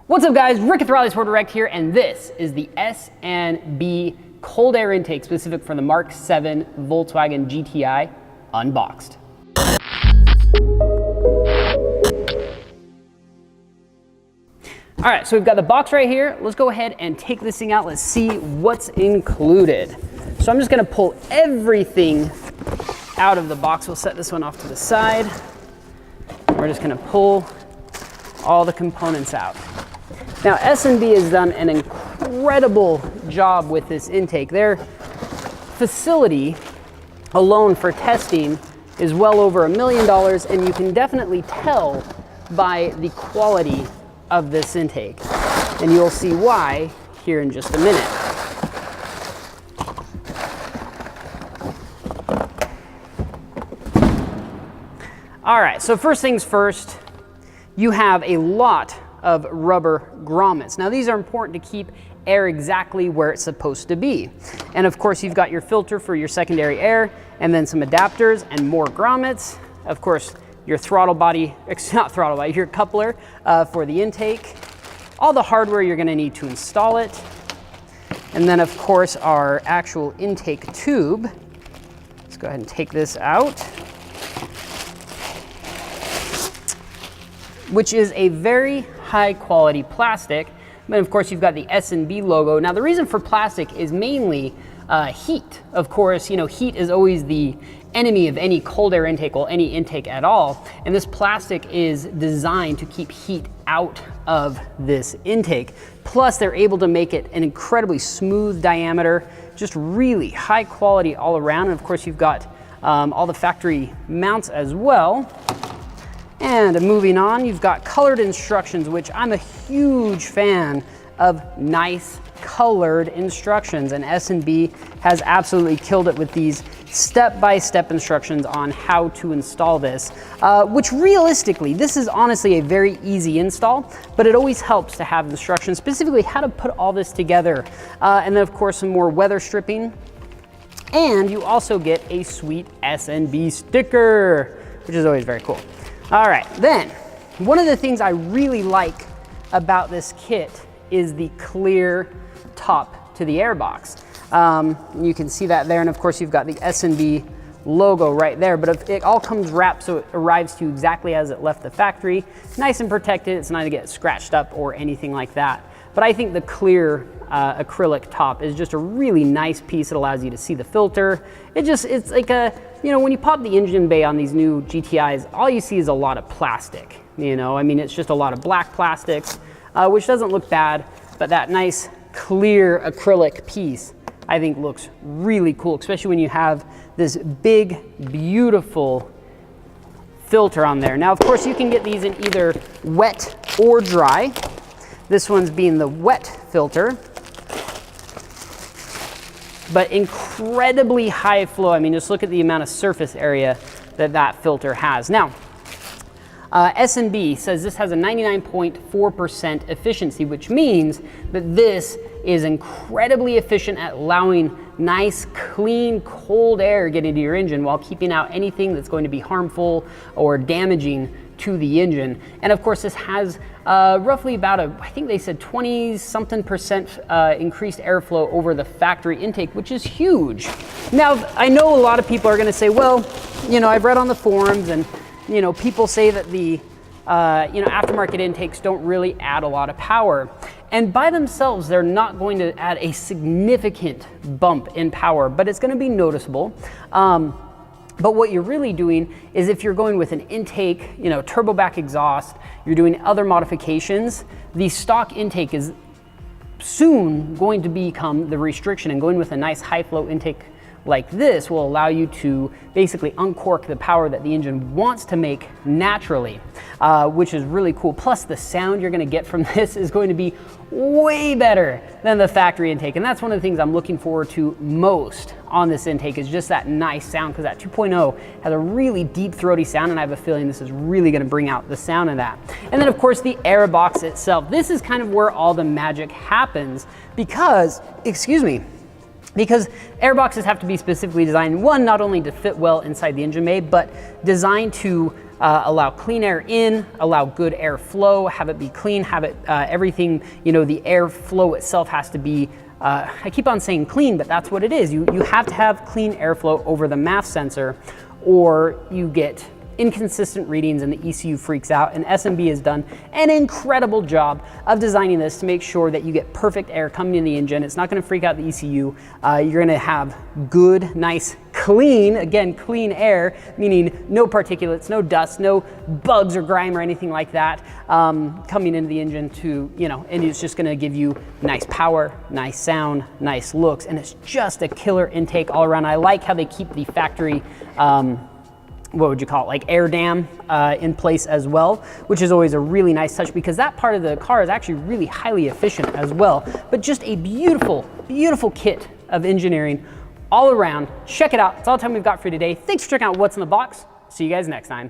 What's up guys, Rick at the RallySport here, and this is the S&B cold air intake specific for the MK7 Volkswagen GTI unboxed. All right, so we've got the box right here. Let's go ahead and take this thing out. Let's see what's included. So I'm just gonna pull everything out of the box. We'll set this one off to the side. We're just gonna pull all the components out. Now, S&B has done an incredible job with this intake. Their facility alone for testing is well over $1 million, and you can definitely tell by the quality of this intake. And you'll see why here in just a minute. All right, so first things first, you have a lot of rubber grommets. Now these are important to keep air exactly where it's supposed to be. And of course you've got your filter for your secondary air, and then some adapters and more grommets. Of course your throttle body, not throttle body, your coupler for the intake. All the hardware you're gonna need to install it. And then of course our actual intake tube. Let's go ahead and take this out, which is a very high quality plastic. And of course you've got the S&B logo. Now the reason for plastic is mainly heat. Of course, you know, heat is always the enemy of any cold air intake, or any intake at all. And this plastic is designed to keep heat out of this intake. Plus they're able to make it an incredibly smooth diameter, just really high quality all around. And of course you've got all the factory mounts as well. And moving on, you've got colored instructions, which I'm a huge fan of nice colored instructions, and S&B has absolutely killed it with these step-by-step instructions on how to install this, which realistically, this is honestly a very easy install, but it always helps to have instructions, specifically how to put all this together. And then of course some more weather stripping, and you also get a sweet S&B sticker, which is always very cool. All right, then, one of the things I really like about this kit is the clear top to the airbox. You can see that there, and of course you've got the S&B logo right there, but it all comes wrapped so it arrives to you exactly as it left the factory. Nice and protected, it's not to get scratched up or anything like that. But I think the clear acrylic top is just a really nice piece. It allows you to see the filter. It's like a, you know, when you pop the engine bay on these new GTIs, all you see is a lot of plastic. You know, I mean, it's just a lot of black plastics, which doesn't look bad, but that nice clear acrylic piece I think looks really cool, especially when you have this big, beautiful filter on there. Now, of course, you can get these in either wet or dry. This one's being the wet filter, but incredibly high flow. I mean, just look at the amount of surface area that that filter has. Now, S&B says this has a 99.4% efficiency, which means that this is incredibly efficient at allowing nice, clean, cold air get into your engine while keeping out anything that's going to be harmful or damaging to the engine. And of course, this has roughly about I think they said 20-something% increased airflow over the factory intake, which is huge. Now, I know a lot of people are gonna say, well, you know, I've read on the forums, and you know, people say that the you know, aftermarket intakes don't really add a lot of power. And by themselves, they're not going to add a significant bump in power, but it's gonna be noticeable. But what you're really doing is, if you're going with an intake, you know, turbo back exhaust, you're doing other modifications, the stock intake is soon going to become the restriction, and going with a nice high flow intake like this will allow you to basically uncork the power that the engine wants to make naturally, which is really cool. Plus the sound you're gonna get from this is going to be way better than the factory intake. And that's one of the things I'm looking forward to most on this intake, is just that nice sound, because that 2.0 has a really deep throaty sound, and I have a feeling this is really gonna bring out the sound of that. And then of course the Airbox itself. This is kind of where all the magic happens, because, because airboxes have to be specifically designed, one, not only to fit well inside the engine bay, but designed to allow clean air in, allow good airflow, have it be clean, have it, everything, you know, the airflow itself has to be, I keep on saying clean, but that's what it is. You have to have clean airflow over the MAF sensor, or you get inconsistent readings and the ECU freaks out. And SMB has done an incredible job of designing this to make sure that you get perfect air coming in the engine. It's not going to freak out the ECU. You're going to have good, nice, clean, again, clean air, meaning no particulates, no dust, no bugs or grime or anything like that coming into the engine to, you know, and it's just going to give you nice power, nice sound, nice looks, and it's just a killer intake all around. I like how they keep the factory what would you call it, like air dam in place as well, which is always a really nice touch because that part of the car is actually really highly efficient as well. But just a beautiful, beautiful kit of engineering all around. Check it out. That's all the time we've got for you today. Thanks for checking out what's in the box. See you guys next time.